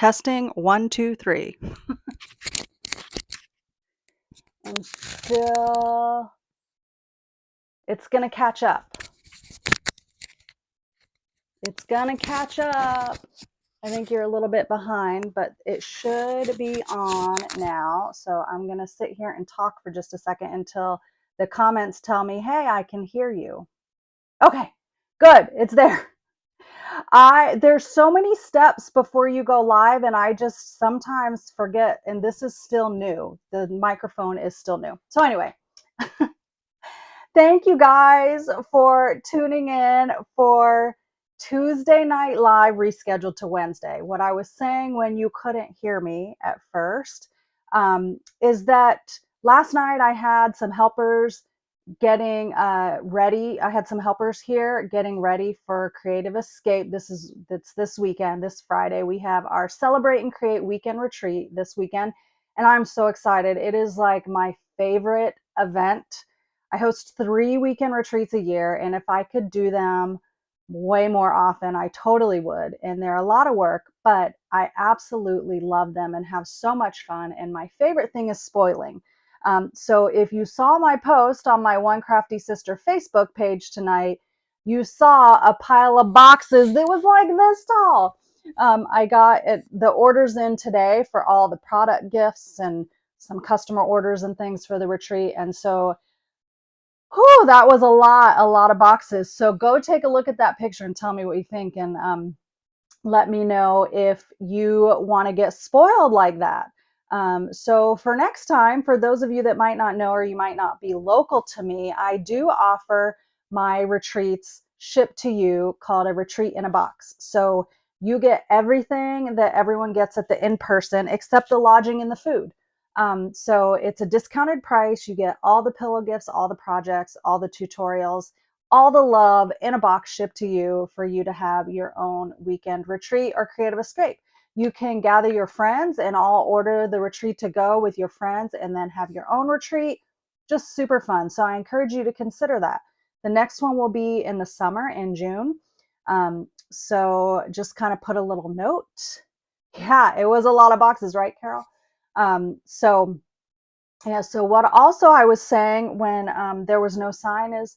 Testing 1, 2, 3. And still, it's going to catch up. It's going to catch up. I think you're a little bit behind, but it should be on now. So I'm going to sit here and talk for just a second until the comments tell me, hey, I can hear you. Okay, good. It's there. There's so many steps before you go live, and I just sometimes forget, and this is still new. The microphone is still new. So anyway, thank you guys for tuning in for Tuesday Night Live rescheduled to Wednesday. What I was saying when you couldn't hear me at first is that last night I had some helpers getting ready. I had some helpers here getting ready for Creative Escape. It's this weekend, this Friday. We have our Celebrate and Create weekend retreat this weekend, and I'm so excited. It is like my favorite event. I host 3 weekend retreats a year, and if I could do them way more often, I totally would. And they're a lot of work, but I absolutely love them and have so much fun. And my favorite thing is spoiling. So if you saw my post on my One Crafty Sister Facebook page tonight, you saw a pile of boxes that was like this tall. I got the orders in today for all the product gifts and some customer orders and things for the retreat. And so that was a lot of boxes. So go take a look at that picture and tell me what you think. And let me know if you want to get spoiled like that. So for next time, for those of you that might not know or you might not be local to me, I do offer my retreats shipped to you called a retreat in a box. So you get everything that everyone gets at the in-person except the lodging and the food. So it's a discounted price. You get all the pillow gifts, all the projects, all the tutorials, all the love in a box shipped to you for you to have your own weekend retreat or creative escape. You can gather your friends and all order the retreat to go with your friends and then have your own retreat. Just super fun. So I encourage you to consider that. The next one will be in the summer in June. So just kind of put a little note. Yeah, it was a lot of boxes, right, Carol? So what also I was saying when there was no sound is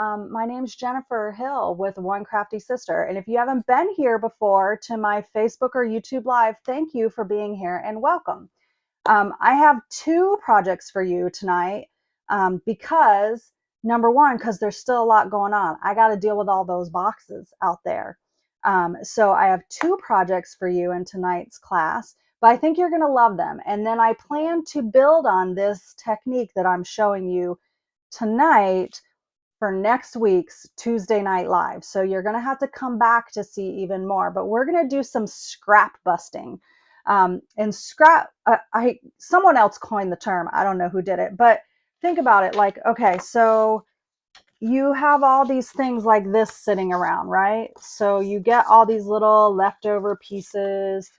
my name's Jennifer Hill with One Crafty Sister. And if you haven't been here before to my Facebook or YouTube Live, thank you for being here and welcome. I have 2 projects for you tonight because number one, because there's still a lot going on. I got to deal with all those boxes out there. So I have 2 projects for you in tonight's class, but I think you're going to love them. And then I plan to build on this technique that I'm showing you tonight for next week's Tuesday Night Live. So you're going to have to come back to see even more, but we're going to do some scrap busting. And scrap, someone else coined the term. I don't know who did it, but think about it like, okay, so you have all these things like this sitting around, right? So you get all these little leftover pieces.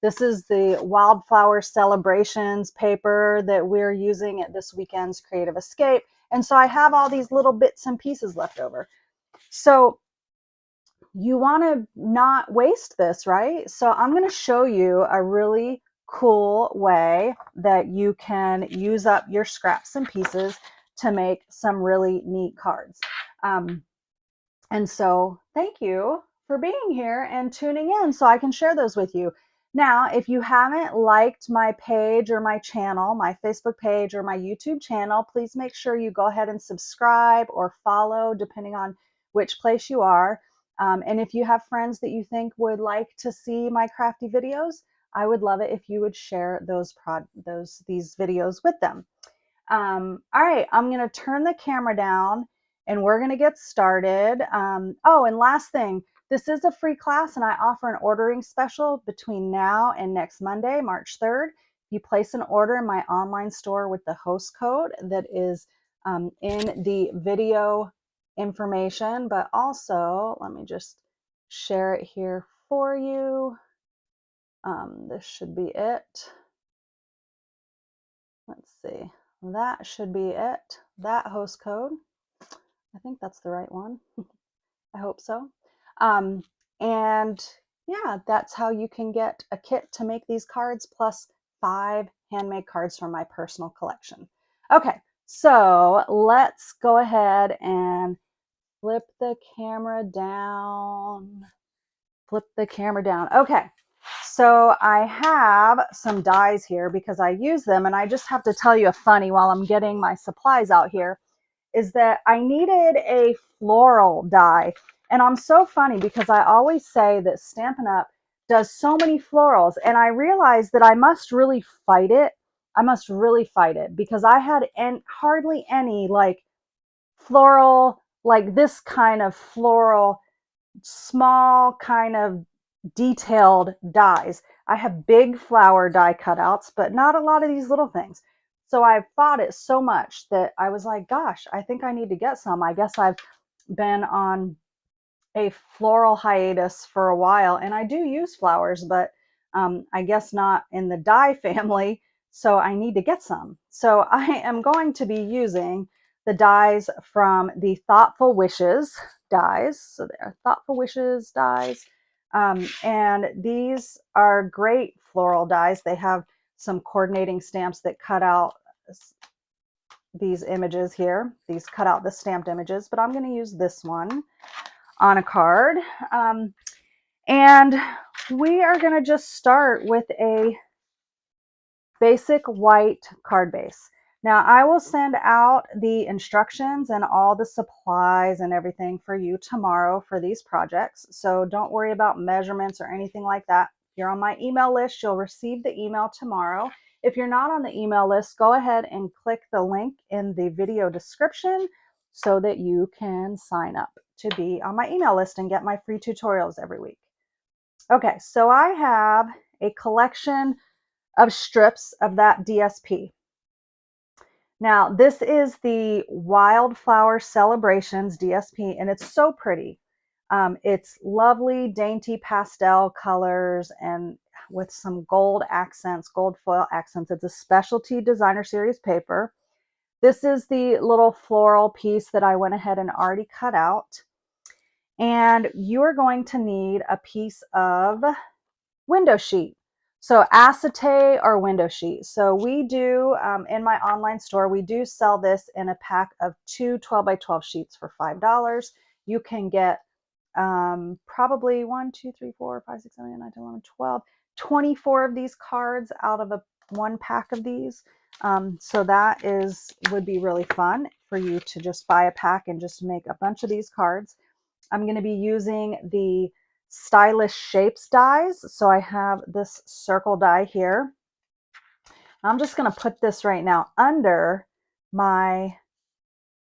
This is the Wildflower Celebrations paper that we're using at this weekend's Creative Escape. And so I have all these little bits and pieces left over. So you want to not waste this, right? So I'm going to show you a really cool way that you can use up your scraps and pieces to make some really neat cards. And so thank you for being here and tuning in so I can share those with you. Now, if you haven't liked my page or my channel, my Facebook page or my YouTube channel, please make sure you go ahead and subscribe or follow, depending on which place you are. And if you have friends that you think would like to see my crafty videos, I would love it if you would share these videos with them. All right, I'm going to turn the camera down and we're going to get started. Oh, and last thing, this is a free class and I offer an ordering special between now and next Monday, March 3rd. You place an order in my online store with the host code that is in the video information, but also let me just share it here for you. This should be it. Let's see. That should be it. That host code. I think that's the right one. I hope so. And yeah, that's how you can get a kit to make these cards plus 5 handmade cards from my personal collection. Okay, so let's go ahead and flip the camera down. Flip the camera down. Okay, so I have some dies here because I use them, and I just have to tell you a funny while I'm getting my supplies out here, is that I needed a floral die. And I'm so funny because I always say that Stampin' Up! Does so many florals, and I realized that I must really fight it. I must really fight it because I had hardly any like floral, like this kind of floral, small kind of detailed dies. I have big flower die cutouts, but not a lot of these little things. So I fought it so much that I was like, gosh, I think I need to get some. I guess I've been on a floral hiatus for a while, and I do use flowers, but I guess not in the die family. So I need to get some. So I am going to be using the dies from the Thoughtful Wishes dies. So they're Thoughtful Wishes dies. And these are great floral dies. They have some coordinating stamps that cut out these images here. These cut out the stamped images, but I'm going to use this one on a card. And we are going to just start with a basic white card base. Now I will send out the instructions and all the supplies and everything for you tomorrow for these projects. So don't worry about measurements or anything like that. If you're on my email list, you'll receive the email tomorrow. If you're not on the email list, go ahead and click the link in the video description so that you can sign up to be on my email list and get my free tutorials every week. Okay, so I have a collection of strips of that DSP. Now, this is the Wildflower Celebrations DSP, and it's so pretty. It's lovely, dainty pastel colors and with some gold accents, gold foil accents. It's a specialty designer series paper. This is the little floral piece that I went ahead and already cut out. And you're going to need a piece of window sheet. So acetate or window sheet. So we do, in my online store, we do sell this in a pack of 2 12 by 12 sheets for $5. You can get probably 1, 2, 3, 4, 5, 6, 7, 8, 9, 10, 11, 12, 24 of these cards out of one pack of these. So that would be really fun for you to just buy a pack and just make a bunch of these cards. I'm going to be using the Stylish Shapes dies. So I have this circle die here. I'm just going to put this right now under my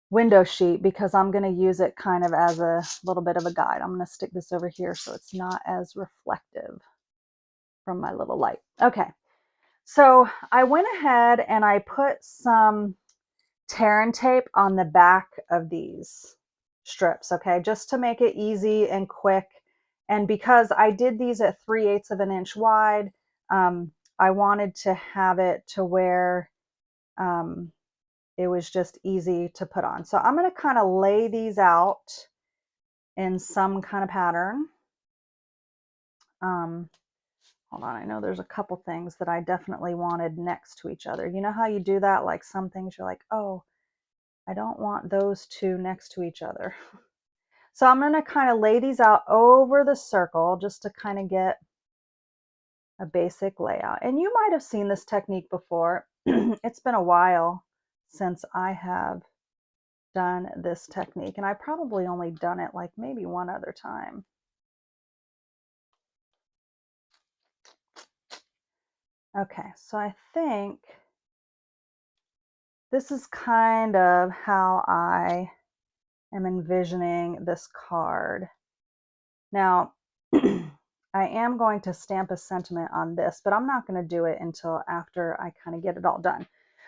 window sheet because I'm going to use it kind of as a little bit of a guide. I'm going to stick this over here so it's not as reflective from my little light. Okay, so I went ahead and I put some tear and tape on the back of these strips, okay, just to make it easy and quick. And because I did these at 3/8 of an inch wide, I wanted to have it to where it was just easy to put on. So I'm going to kind of lay these out in some kind of pattern. Hold on, I know there's a couple things that I definitely wanted next to each other. You know how you do that? Like some things you're like, oh, I don't want those two next to each other. So I'm going to kind of lay these out over the circle just to kind of get a basic layout. And you might have seen this technique before. It's been a while since I have done this technique, and I probably only done it like maybe one other time. Okay, so I think this is kind of how I am envisioning this card. Now, I am going to stamp a sentiment on this, but I'm not going to do it until after I kind of get it all done.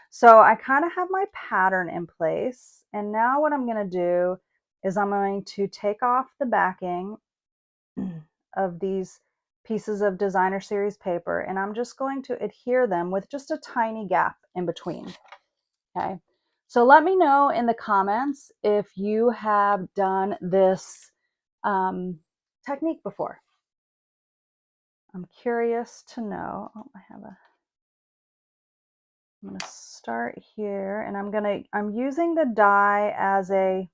So I kind of have my pattern in place. And now what I'm going to do is I'm going to take off the backing of these pieces of designer series paper, and I'm just going to adhere them with just a tiny gap in between. Okay. So let me know in the comments if you have done this technique before. I'm curious to know. Oh, I'm going to start here, and I'm using the die as a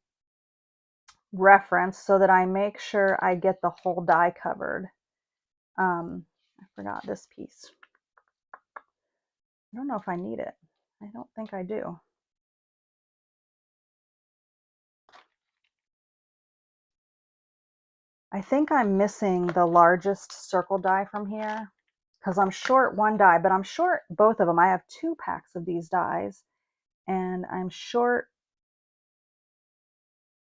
reference so that I make sure I get the whole die covered. I forgot this piece. I don't know if I need it. I don't think I do. I think I'm missing the largest circle die from here because I'm short one die, but I'm short both of them. I have 2 packs of these dies, and I'm short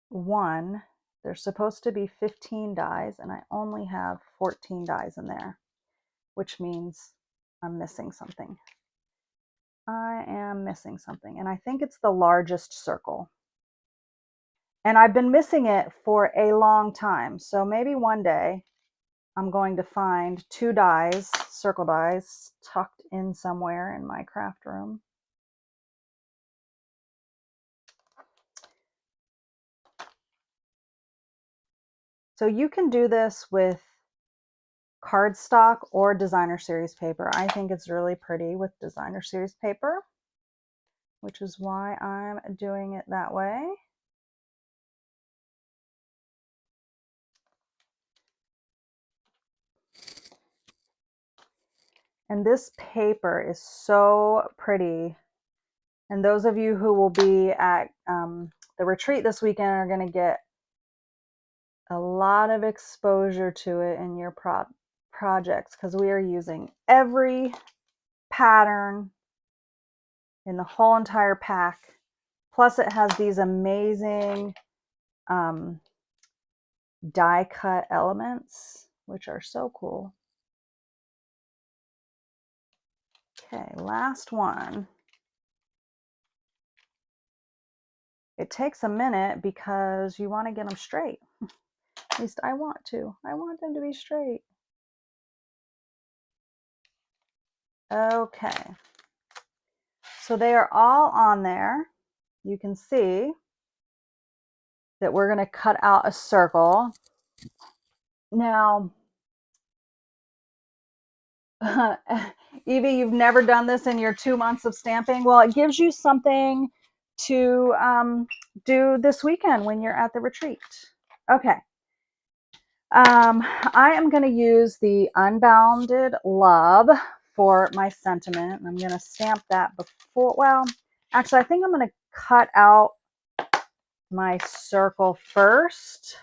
one. There's supposed to be 15 dies, and I only have 14 dies in there, which means I'm missing something. I am missing something, and I think it's the largest circle. And I've been missing it for a long time, so maybe one day I'm going to find 2 dies, circle dies, tucked in somewhere in my craft room. So you can do this with cardstock or designer series paper. I think it's really pretty with designer series paper, which is why I'm doing it that way. And this paper is so pretty. And those of you who will be at the retreat this weekend are going to get a lot of exposure to it in your projects, because we are using every pattern in the whole entire pack. Plus it has these amazing die cut elements, which are so cool. Okay, last one. It takes a minute because you want to get them straight. At least I want to. I want them to be straight. Okay. So they are all on there. You can see that we're going to cut out a circle. Now, Evie, you've never done this in your 2 months of stamping. Well, it gives you something to do this weekend when you're at the retreat. Okay. I am going to use the Unbounded Love for my sentiment. I'm going to stamp that before, well, actually, I think I'm going to cut out my circle first.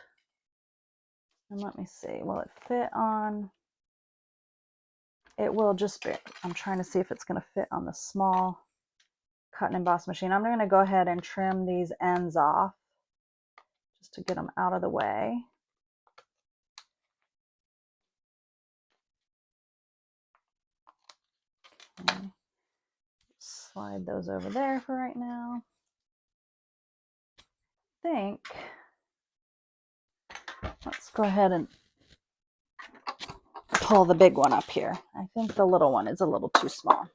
And let me see, will it fit on, it will just be, I'm trying to see if it's going to fit on the small cut and emboss machine. I'm going to go ahead and trim these ends off just to get them out of the way. Okay. Slide those over there for right now. I think, let's go ahead and pull the big one up here. I think the little one is a little too small.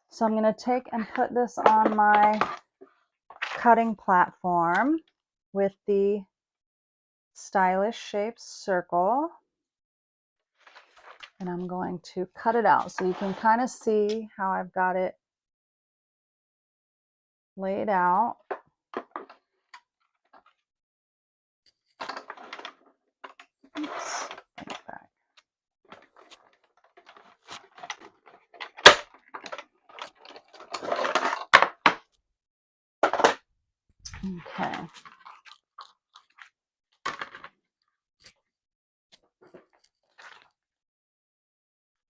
So I'm going to take and put this on my cutting platform with the stylish shaped circle. And I'm going to cut it out so you can kind of see how I've got it laid out. Oops, back. Okay.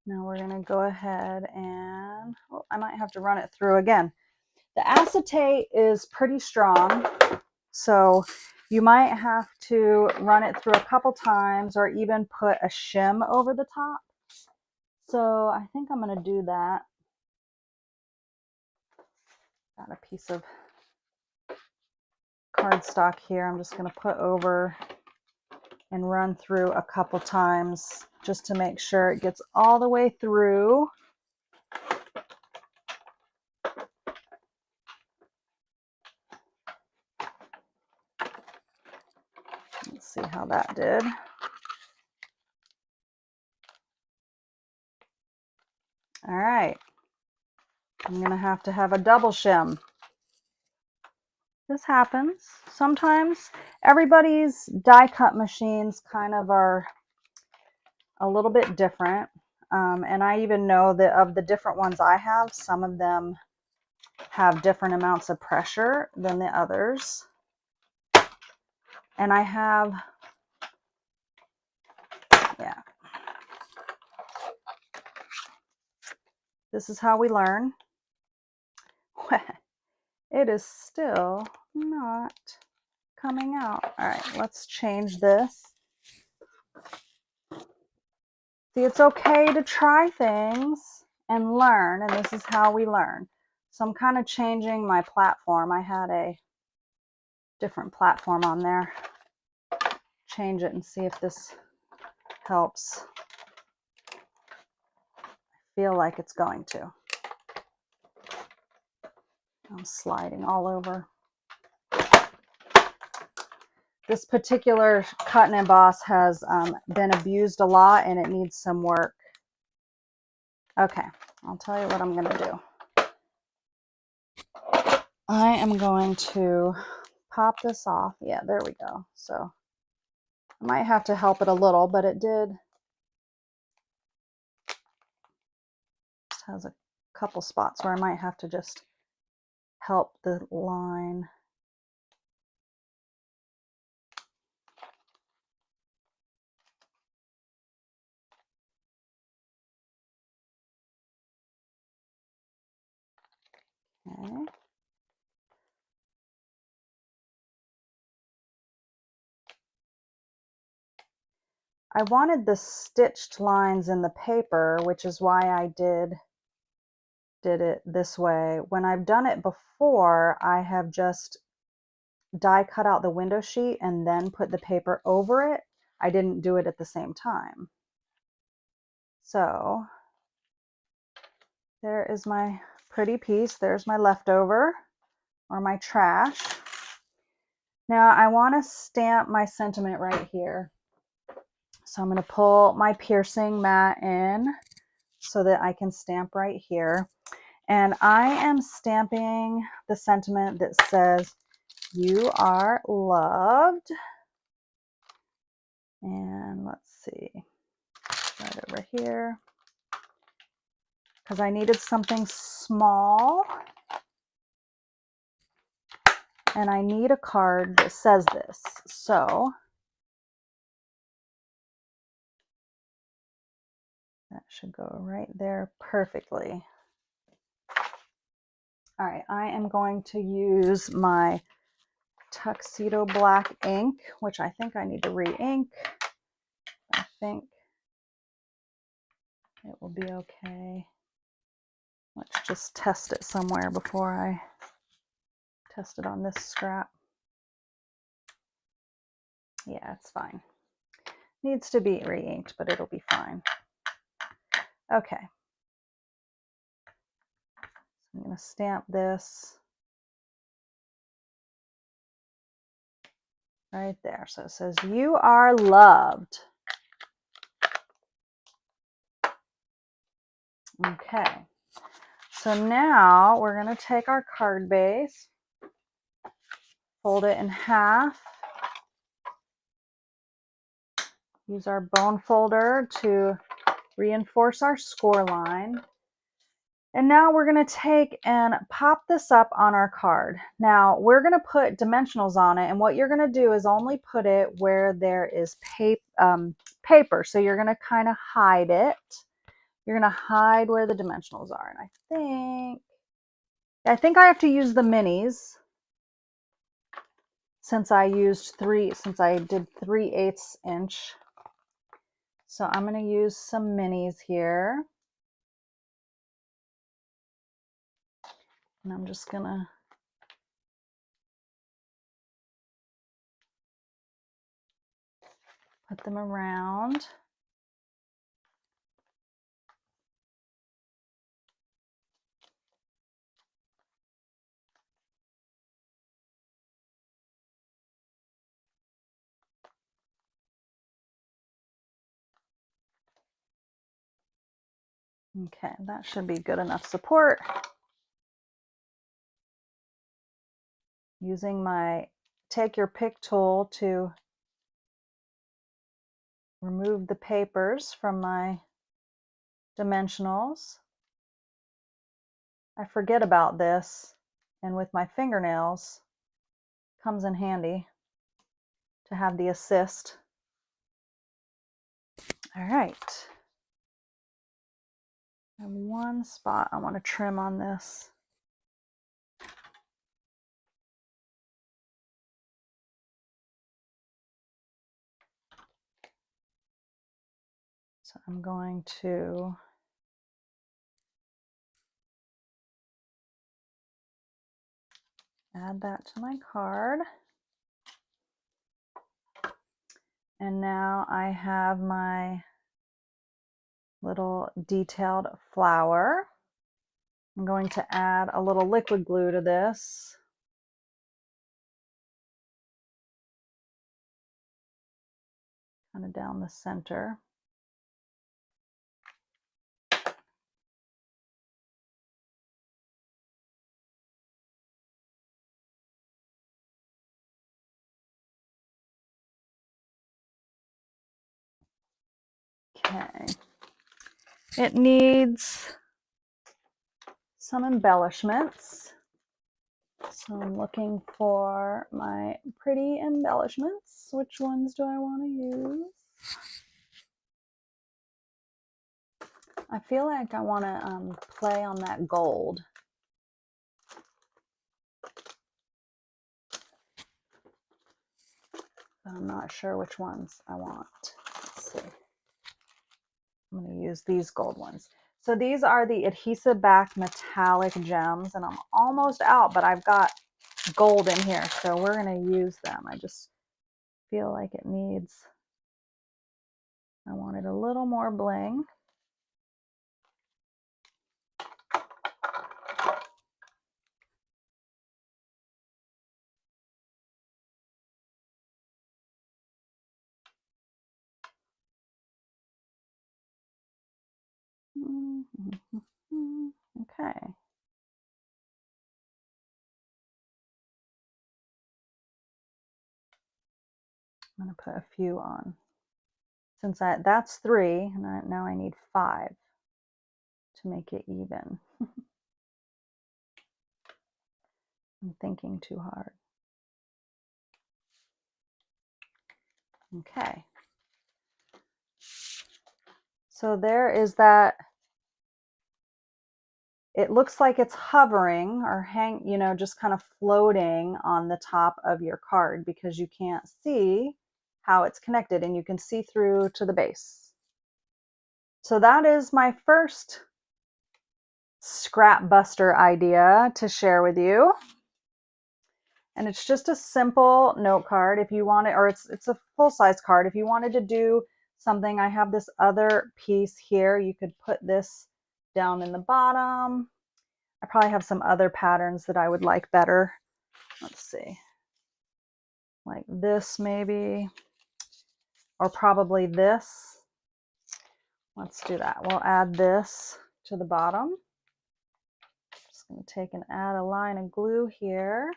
Now we're going to go ahead and, oh, I might have to run it through again. The acetate is pretty strong, so you might have to run it through a couple times or even put a shim over the top. So I think I'm going to do that. Got a piece of cardstock here. I'm just going to put over and run through a couple times just to make sure it gets all the way through. Let's see how that did. I'm going to have a double shim. This happens. Sometimes everybody's die cut machines kind of are a little bit different. And I even know that of the different ones I have, some of them have different amounts of pressure than the others. And I have, yeah. This is how we learn. It is still not coming out. All right, let's change this. See, it's okay to try things and learn, and this is how we learn. So I'm kind of changing my platform. I had a different platform on there. Change it and see if this helps. I feel like it's going to. I'm sliding all over. This particular cut and emboss has been abused a lot and it needs some work. Okay, I'll tell you what I'm going to do. I am going to pop this off. Yeah, there we go. So I might have to help it a little, but it has a couple spots where I might have to just help the line. Okay. I wanted the stitched lines in the paper, which is why I did it this way. When I've done it before, I have just die cut out the window sheet and then put the paper over it. I didn't do it at the same time. So there is my pretty piece. There's my leftover or my trash. Now I want to stamp my sentiment right here. So I'm going to pull my piercing mat in so that I can stamp right here. And I am stamping the sentiment that says, "You are loved." And let's see, right over here, because I needed something small. And I need a card that says this. So that should go right there perfectly. All right, I am going to use my Tuxedo Black ink, which I think I need to re-ink. I think it will be okay. Let's just test it somewhere before I test it on this scrap. Yeah, it's fine. Needs to be re-inked, but it'll be fine. Okay. So I'm going to stamp this right there. So it says, "You are loved." Okay. So now we're going to take our card base, fold it in half, use our bone folder to reinforce our score line. And now we're going to take and pop this up on our card. Now we're going to put dimensionals on it, and what you're going to do is only put it where there is paper. So you're going to kind of hide it. You're going to hide where the dimensionals are. And I think I have to use the minis since I did 3/8 inch. So I'm going to use some minis here. And I'm just going to put them around. Okay, that should be good enough support. using my take your pick tool to remove the papers from my dimensionals. I forget about this, and with my fingernails, it comes in handy to have the assist. All right. I have one spot I want to trim on this. So I'm going to add that to my card. And now I have my little detailed flower. I'm going to add a little liquid glue to this. Kind of down the center. Okay. It needs some embellishments. So I'm looking for my pretty embellishments. Which ones do I want to use? I feel like I want to play on that gold. But I'm not sure which ones I want. Let's see. I'm going to use these gold ones. So these are the adhesive back metallic gems, and I'm almost out, but I've got gold in here, so we're going to use them. I just feel like it needs, I wanted a little more bling. Okay. I'm going to put a few on. Since that's 3, and now I need 5 to make it even. I'm thinking too hard. Okay. So there is that. It looks like it's hovering or just kind of floating on the top of your card because you can't see how it's connected, and you can see through to the base. So that is my first scrap buster idea to share with you. And it's just a simple note card if you want it, or it's a full-size card. If you wanted to do something, I have this other piece here. You could put this down in the bottom. I probably have some other patterns that I would like better. Let's see. Like this maybe, or probably this. Let's do that. We'll add this to the bottom. Just going to take and add a line of glue here.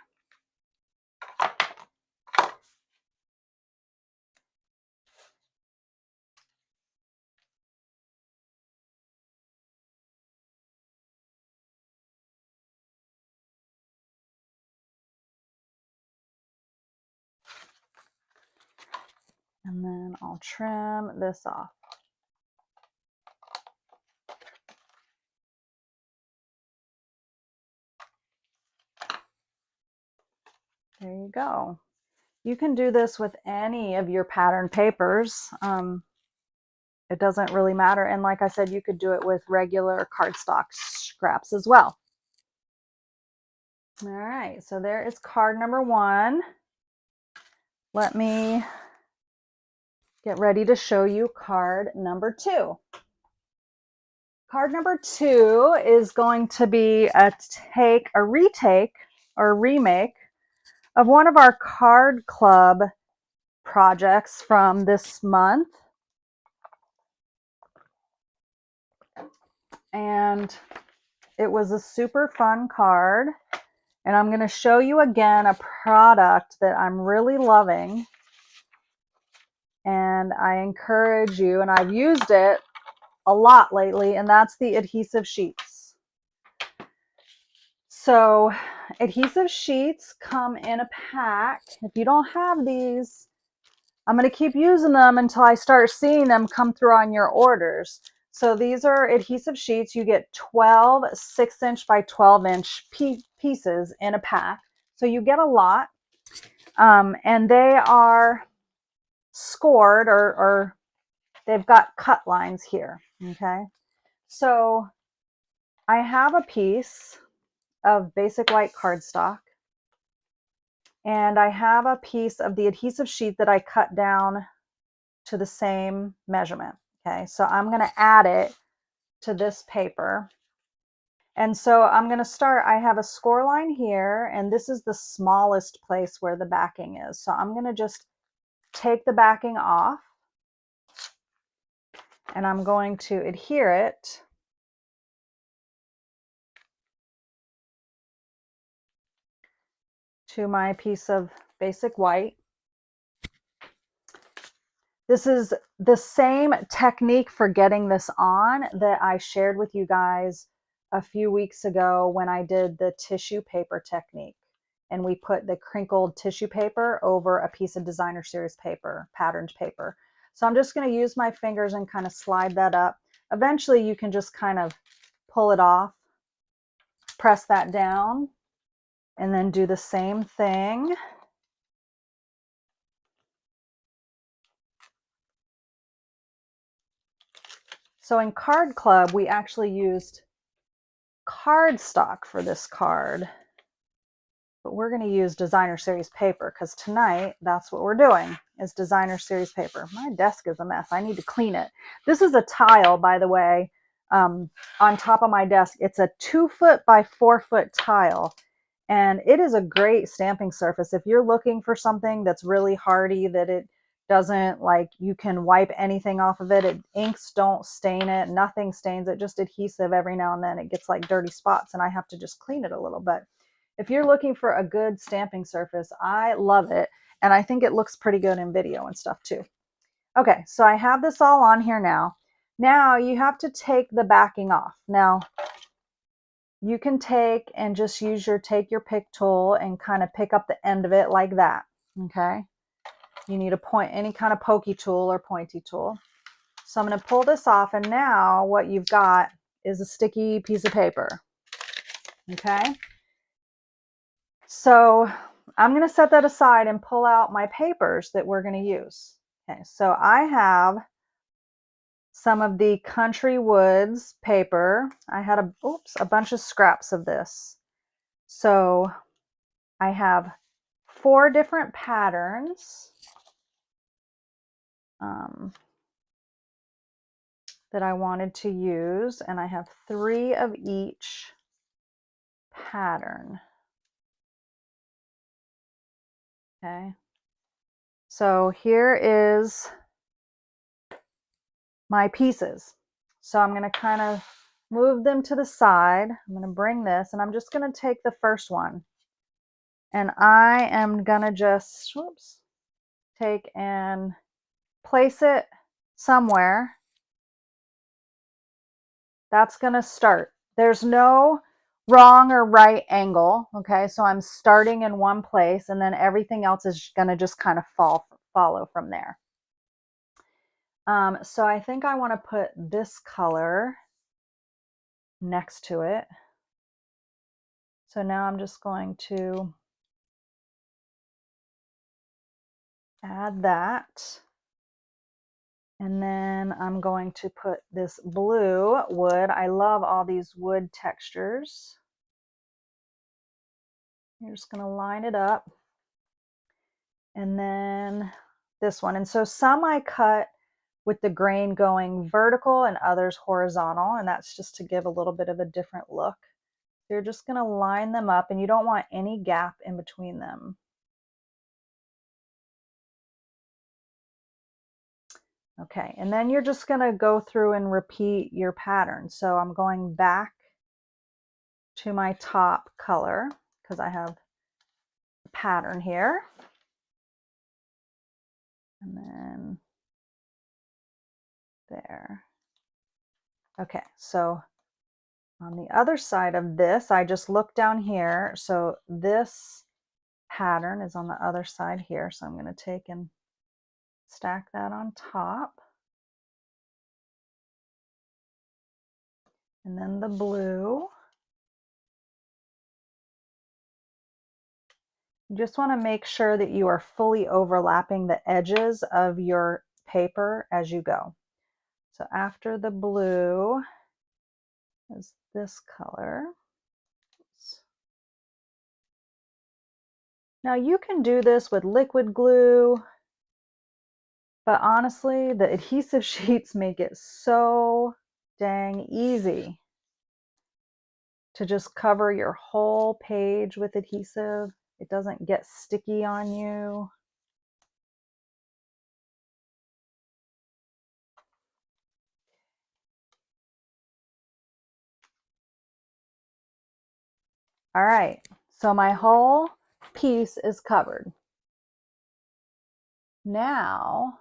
And then I'll trim this off. There you go. You can do this with any of your pattern papers. It doesn't really matter. And like I said, you could do it with regular cardstock scraps as well. All right, so there is card number 1. Let me get ready to show you card number 2. Card number 2 is going to be a retake or remake of one of our card club projects from this month. And it was a super fun card. And I'm going to show you again a product that I'm really loving. And I encourage you, and I've used it a lot lately, and that's the adhesive sheets. So adhesive sheets come in a pack. If you don't have these, I'm going to keep using them until I start seeing them come through on your orders. So these are adhesive sheets. You get 12 6-inch by 12-inch pieces in a pack. So you get a lot. And they are scored, or they've got cut lines here. Okay. So I have a piece of basic white cardstock, and I have a piece of the adhesive sheet that I cut down to the same measurement. Okay, so I'm going to add it to this paper. And so I'm going to start, I have a score line here, and this is the smallest place where the backing is. So I'm going to just take the backing off, and I'm going to adhere it to my piece of basic white. This is the same technique for getting this on that I shared with you guys a few weeks ago when I did the tissue paper technique. And we put the crinkled tissue paper over a piece of designer series paper, patterned paper. So I'm just going to use my fingers and kind of slide that up. Eventually you can just kind of pull it off, press that down, and then do the same thing. So in Card Club, we actually used cardstock for this card, but we're going to use designer series paper because tonight that's what we're doing, is designer series paper. My desk is a mess. I need to clean it. This is a tile, by the way, on top of my desk. It's a 2-foot by 4-foot tile, and it is a great stamping surface. If you're looking for something that's really hardy, that it doesn't, like, you can wipe anything off of it, inks don't stain it, nothing stains it, just adhesive. Every now and then it gets like dirty spots and I have to just clean it a little bit. If you're looking for a good stamping surface, I love it, and I think it looks pretty good in video and stuff too. Okay, so I have this all on here now. Now you have to take the backing off. Now you can take and just use your pick tool and kind of pick up the end of it like that. Okay, you need any kind of pokey tool or pointy tool. So I'm going to pull this off, and now what you've got is a sticky piece of paper. Okay, so I'm going to set that aside and pull out my papers that we're going to use. Okay, so I have some of the Country Woods paper. I had a bunch of scraps of this. So I have 4 different patterns that I wanted to use, and I have 3 of each pattern. Okay, so here is my pieces. So I'm going to kind of move them to the side. I'm going to bring this, and I'm just going to take the first one, and I am going to just take and place it somewhere. That's going to start. There's no wrong or right angle. Okay, so I'm starting in one place, and then everything else is going to just kind of follow from there. So I think I want to put this color next to it. So now I'm just going to add that. And then I'm going to put this blue wood. I love all these wood textures. You're just going to line it up. And then this one. And so some I cut with the grain going vertical and others horizontal. And that's just to give a little bit of a different look. You're just going to line them up, and you don't want any gap in between them. Okay, and then you're just going to go through and repeat your pattern. So I'm going back to my top color. because I have a pattern here. And then there. Okay, so on the other side of this, I just look down here. So this pattern is on the other side here. So I'm going to take and stack that on top. And then the blue. You just want to make sure that you are fully overlapping the edges of your paper as you go. So after the blue is this color. Now you can do this with liquid glue, but honestly, the adhesive sheets make it so dang easy to just cover your whole page with adhesive. It doesn't get sticky on you. All right, so my whole piece is covered. Now,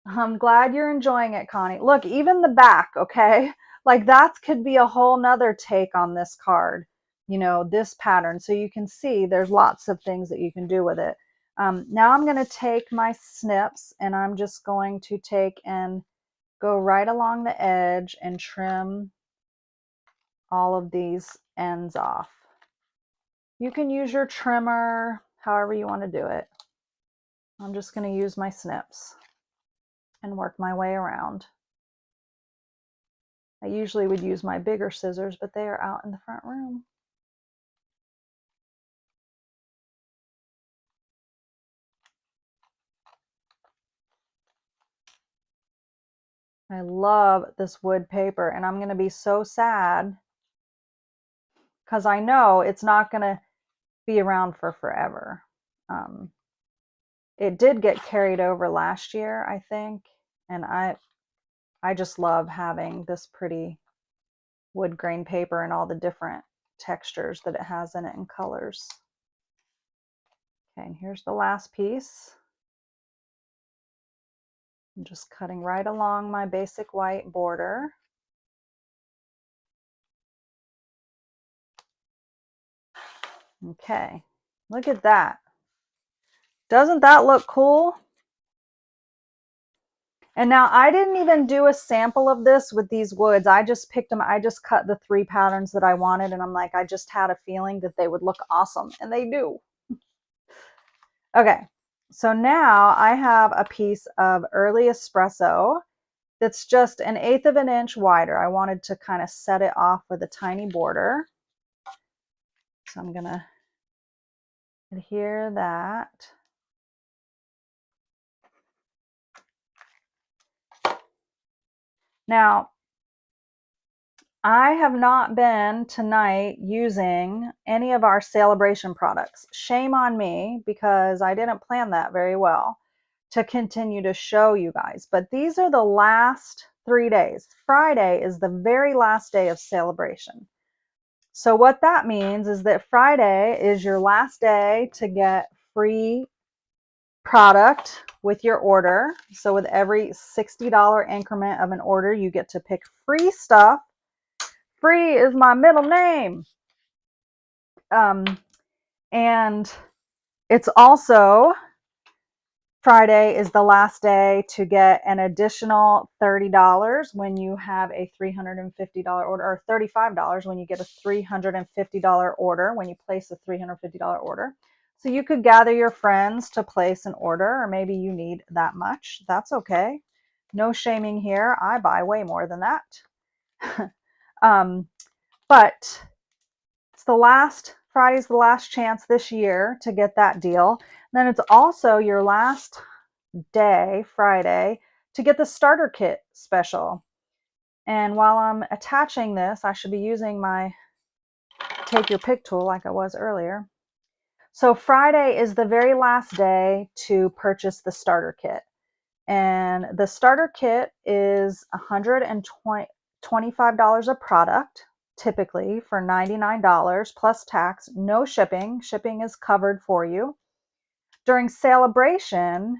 I'm glad you're enjoying it, Connie. Look, even the back, okay? Like that could be a whole nother take on this card, you know, this pattern. So you can see there's lots of things that you can do with it. Now I'm going to take my snips and I'm just going to take and go right along the edge and trim all of these ends off. You can use your trimmer, however you want to do it. I'm just going to use my snips and work my way around. I usually would use my bigger scissors, but they are out in the front room. I love this wood paper, and I'm going to be so sad because I know it's not going to be around for forever. It did get carried over last year, I think, and I just love having this pretty wood grain paper and all the different textures that it has in it and colors. Okay, and here's the last piece. I'm just cutting right along my basic white border. Okay, look at that. Doesn't that look cool? And now I didn't even do a sample of this with these woods. I just picked them. I just cut the 3 patterns that I wanted. And I'm like, I just had a feeling that they would look awesome. And they do. Okay. So now I have a piece of early espresso that's just 1/8 of an inch wider. I wanted to kind of set it off with a tiny border. So I'm going to adhere that. Now, I have not been tonight using any of our Sale-a-Bration products. Shame on me because I didn't plan that very well to continue to show you guys. But these are the last 3 days. Friday is the very last day of Sale-a-Bration. So what that means is that Friday is your last day to get free product with your order. So with every $60 increment of an order, you get to pick free stuff. Free is my middle name. And it's also Friday is the last day to get an additional $30 when you have a $350 order, or $35 when you get a $350 order, when you place a $350 order. So you could gather your friends to place an order, or maybe you need that much. That's okay. No shaming here. I buy way more than that. But it's Friday's the last chance this year to get that deal. Then it's also your last day, Friday, to get the starter kit special. And while I'm attaching this, I should be using my take your pick tool like I was earlier. So Friday is the very last day to purchase the starter kit. And the starter kit is $25 a product, typically for $99 plus tax, no shipping. Shipping is covered for you. During Sale-a-Bration,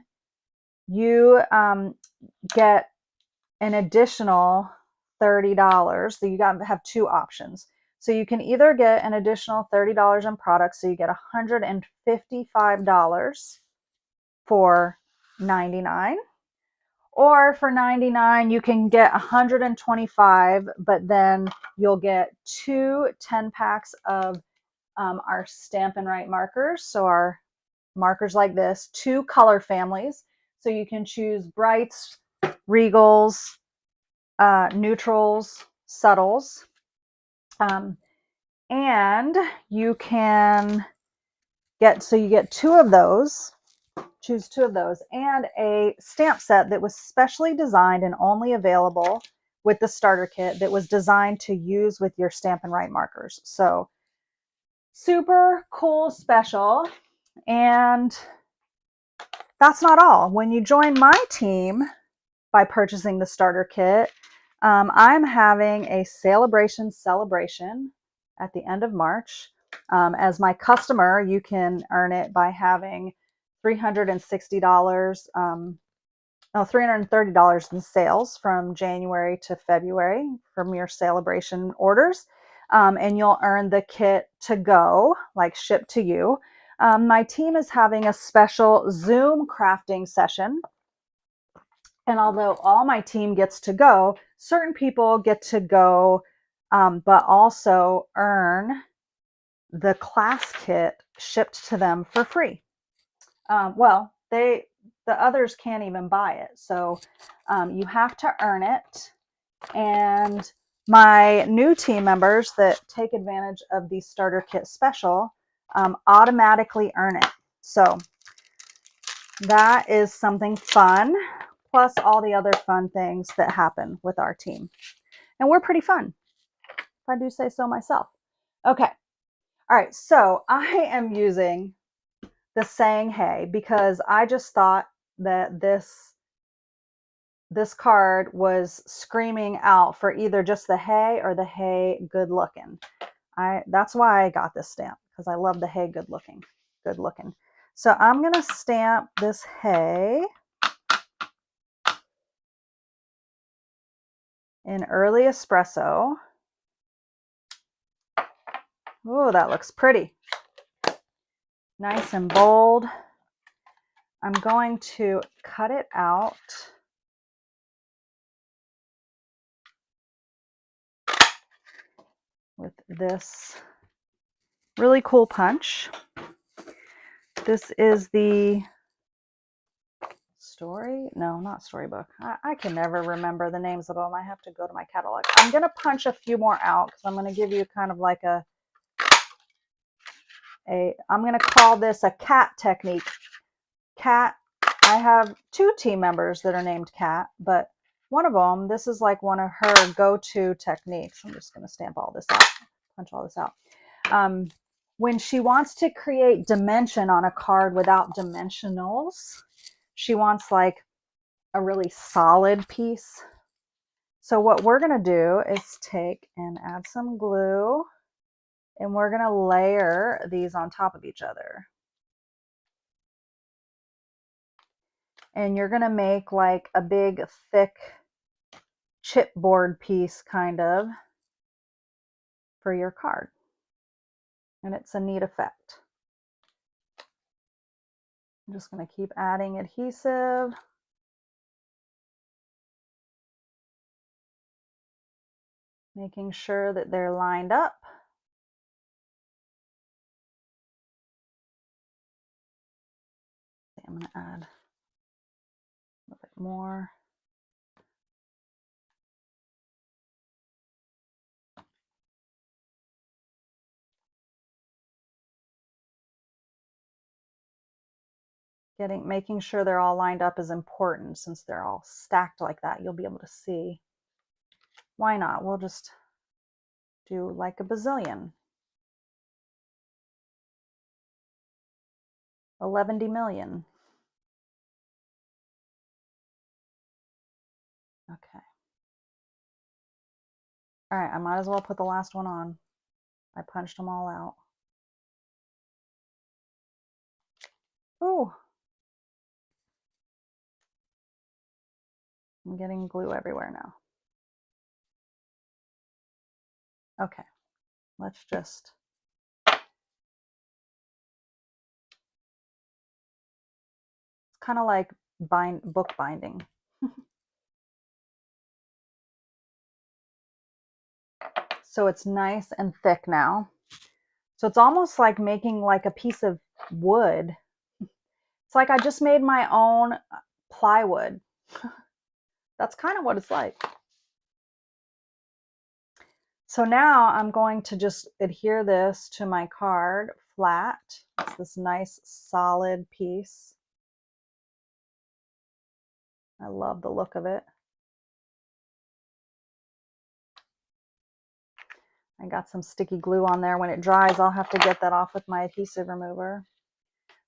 you get an additional $30. So you have two options. So you can either get an additional $30 in products, so you get $155 for $99. Or for $99, you can get $125, but then you'll get two 10-packs of our Stampin' Right markers. So our markers like this, two color families. So you can choose brights, regals, neutrals, subtles. And you can you get two of those, choose two of those, and a stamp set that was specially designed and only available with the starter kit that was designed to use with your Stampin' Right markers. So super cool special. And that's not all. When you join my team by purchasing the starter kit, I'm having a Sale-a-Bration celebration at the end of March. As my customer, you can earn it by having $360, $330 in sales from January to February from your Sale-a-Bration orders. And you'll earn the kit to go, like shipped to you. My team is having a special Zoom crafting session. And although all my team gets to go, certain people get to go, but also earn the class kit shipped to them for free. Well, the others can't even buy it. So you have to earn it. And my new team members that take advantage of the starter kit special automatically earn it. So that is something fun, plus all the other fun things that happen with our team. And we're pretty fun, if I do say so myself. Okay. All right. So I am using the saying hey because I just thought that this card was screaming out for either just the hey or the hey good looking. That's why I got this stamp, because I love the hey good looking. So I'm going to stamp this hey in early espresso. Oh, that looks pretty. Nice and bold. I'm going to cut it out with this really cool punch. This is the not storybook. I can never remember the names of them. I have to go to my catalog. I'm going to punch a few more out because I'm going to give you kind of like I'm going to call this a cat technique. Cat, I have two team members that are named Cat, but one of them, this is like one of her go-to techniques. I'm just going to stamp all this out, punch all this out. When she wants to create dimension on a card without dimensionals, she wants like a really solid piece. So what we're going to do is take and add some glue, and we're going to layer these on top of each other. And you're going to make like a big, thick chipboard piece kind of for your card. And it's a neat effect. I'm just going to keep adding adhesive. Making sure that they're lined up. I'm going to add a little bit more. Making sure they're all lined up is important since they're all stacked like that. You'll be able to see. Why not? We'll just do like a bazillion. 11 million. Okay. All right, I might as well put the last one on. I punched them all out. Ooh. I'm getting glue everywhere now. Okay, let's just. It's kind of like book binding. So it's nice and thick now. So it's almost like making like a piece of wood. It's like I just made my own plywood. That's kind of what it's like. So now I'm going to just adhere this to my card flat. It's this nice solid piece. I love the look of it. I got some sticky glue on there. When it dries, I'll have to get that off with my adhesive remover.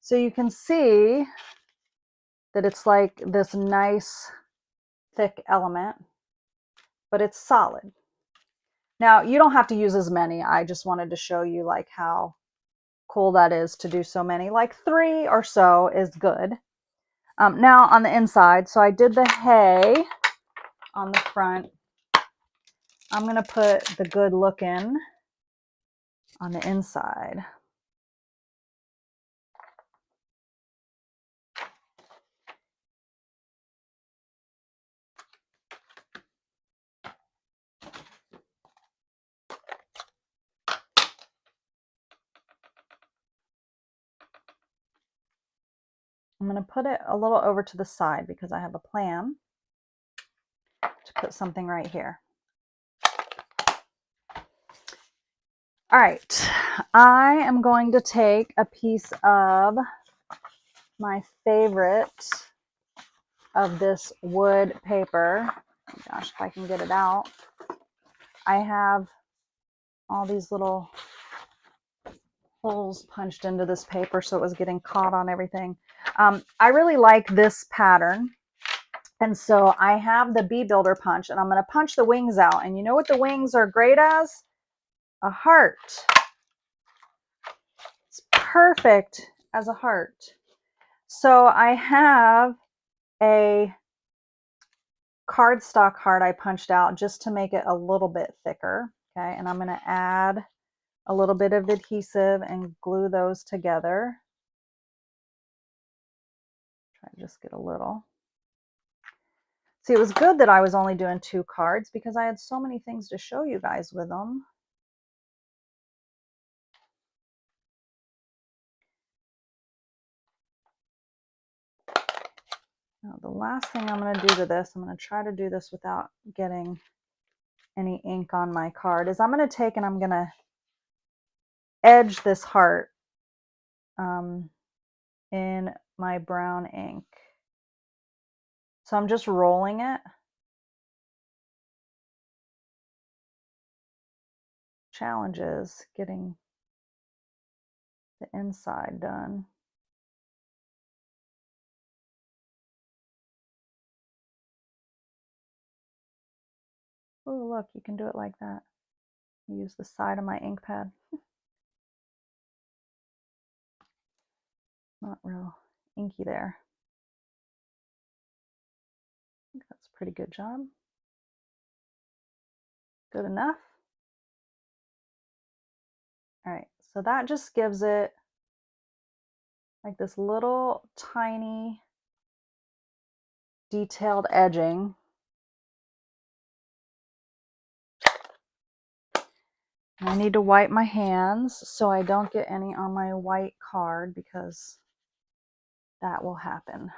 So you can see that it's like this nice thick element, but it's solid. Now you don't have to use as many. I just wanted to show you like how cool that is to do so many. Like 3 or so is good. Now on the inside, so I did the hay on the front. I'm going to put the good looking on the inside. I'm going to put it a little over to the side because I have a plan to put something right here. All right, I am going to take a piece of my favorite of this wood paper. Oh gosh, if I can get it out. I have all these little holes punched into this paper, so it was getting caught on everything. I really like this pattern. And so I have the bee builder punch, and I'm going to punch the wings out. And you know what the wings are great as? A heart. It's perfect as a heart. So I have a cardstock heart I punched out just to make it a little bit thicker. Okay, and I'm going to add a little bit of adhesive and glue those together. Try to just get a little. See, it was good that I was only doing 2 cards because I had so many things to show you guys with them. Now, the last thing I'm going to do to this, I'm going to try to do this without getting any ink on my card, is I'm going to take and I'm going to edge this heart in my brown ink. So I'm just rolling it. Challenge is getting the inside done. Oh, look, you can do it like that. Use the side of my ink pad. Not real inky there. I think that's a pretty good job. Good enough. All right, so that just gives it like this little tiny detailed edging. And I need to wipe my hands so I don't get any on my white card because that will happen.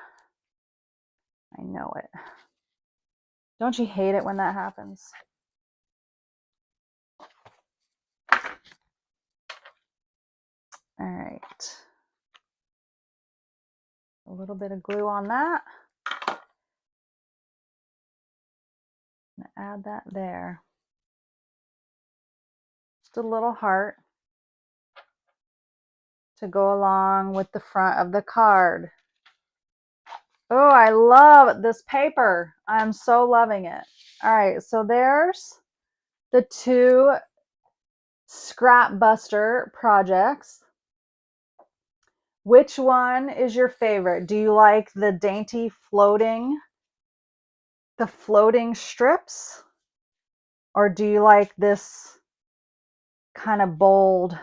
I know it. Don't you hate it when that happens? All right. A little bit of glue on that. I'm going to add that there. Just a little heart to go along with the front of the card. Oh, I love this paper. I'm so loving it. All right, so there's the two Scrap Buster projects. Which one is your favorite? Do you like the dainty floating strips? Or do you like this kind of bold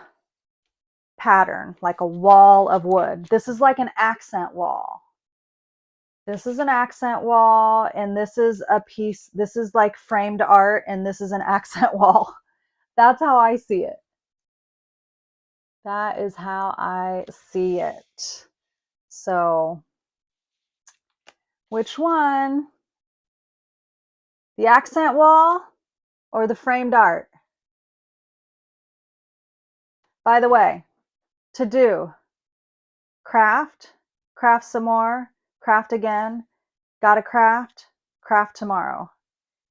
pattern, like a wall of wood? This is like an accent wall. This is an accent wall, and this is a piece, this is like framed art, and this is an accent wall. That's how I see it. That is how I see it. So, which one? The accent wall or the framed art? By the way, to do, craft some more, craft again, gotta craft tomorrow.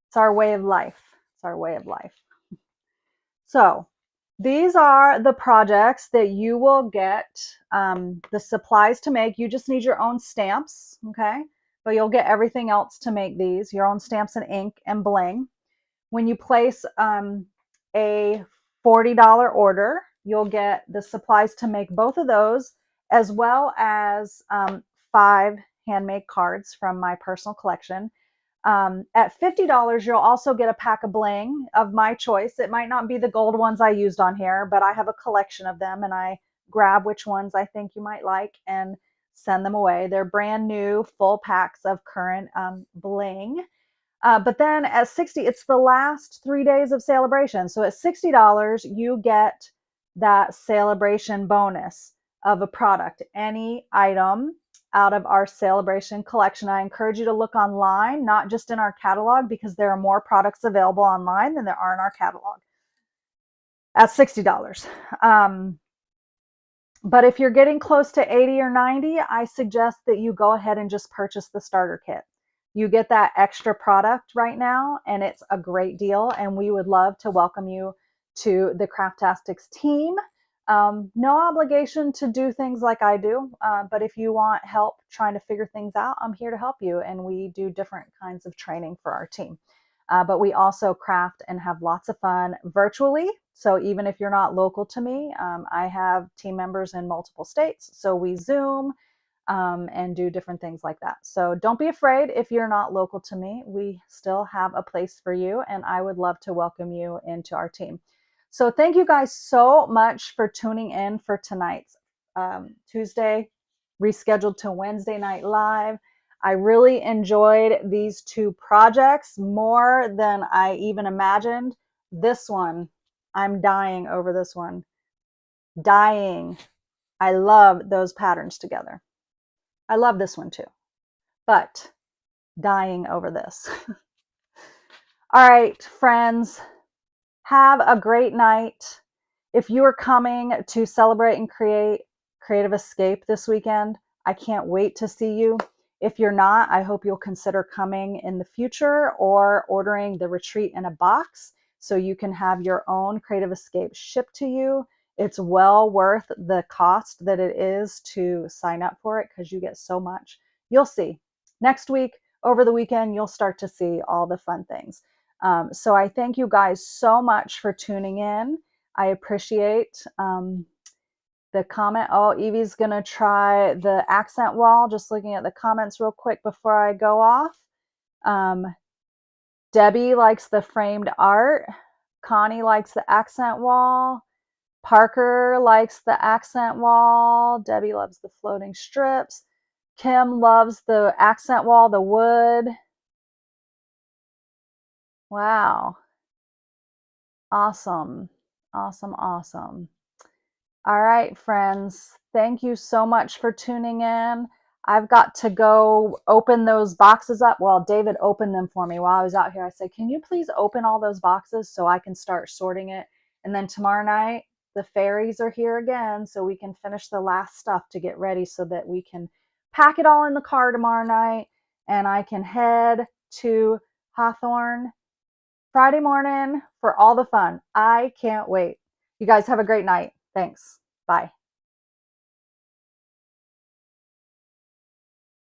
It's our way of life. It's our way of life. So these are the projects that you will get the supplies to make. You just need your own stamps, okay? But you'll get everything else to make these, your own stamps and ink and bling. When you place a $40 order, you'll get the supplies to make both of those, as well as 5 handmade cards from my personal collection. At $50, you'll also get a pack of bling of my choice. It might not be the gold ones I used on here, but I have a collection of them, and I grab which ones I think you might like and send them away. They're brand new, full packs of current bling. But then at $60, it's the last 3 days of Sale-a-Bration. So at $60, you get that Sale-a-Bration bonus of a product, any item out of our Sale-a-Bration collection. I encourage you to look online, not just in our catalog, because there are more products available online than there are in our catalog at $60. But if you're getting close to 80 or 90, I suggest that you go ahead and just purchase the starter kit. You get that extra product right now, and it's a great deal, and we would love to welcome you to the Craftastics team. No obligation to do things like I do, but if you want help trying to figure things out, I'm here to help you, and we do different kinds of training for our team. But we also craft and have lots of fun virtually. So even if you're not local to me, I have team members in multiple states. So we Zoom and do different things like that. So don't be afraid if you're not local to me. We still have a place for you, and I would love to welcome you into our team. So thank you guys so much for tuning in for tonight's Tuesday, rescheduled to Wednesday night live. I really enjoyed these two projects more than I even imagined. This one, I'm dying over this one. Dying. I love those patterns together. I love this one too, but dying over this. All right, friends, have a great night. If you are coming to celebrate and create Creative Escape this weekend, I can't wait to see you. If you're not, I hope you'll consider coming in the future or ordering the retreat in a box so you can have your own Creative Escape shipped to you. It's well worth the cost that it is to sign up for it because you get so much. You'll see. Next week, over the weekend, you'll start to see all the fun things. So I thank you guys so much for tuning in. I appreciate the comment. Oh, Evie's going to try the accent wall. Just looking at the comments real quick before I go off. Debbie likes the framed art. Connie likes the accent wall. Parker likes the accent wall. Debbie loves the floating strips. Kim loves the accent wall, the wood. Wow. Awesome. Awesome, awesome. All right, friends. Thank you so much for tuning in. I've got to go open those boxes up. Well, David opened them for me while I was out here. I said, can you please open all those boxes so I can start sorting it? And then tomorrow night, the fairies are here again, so we can finish the last stuff to get ready so that we can pack it all in the car tomorrow night, and I can head to Hawthorne Friday morning for all the fun. I can't wait. You guys have a great night. Thanks. Bye.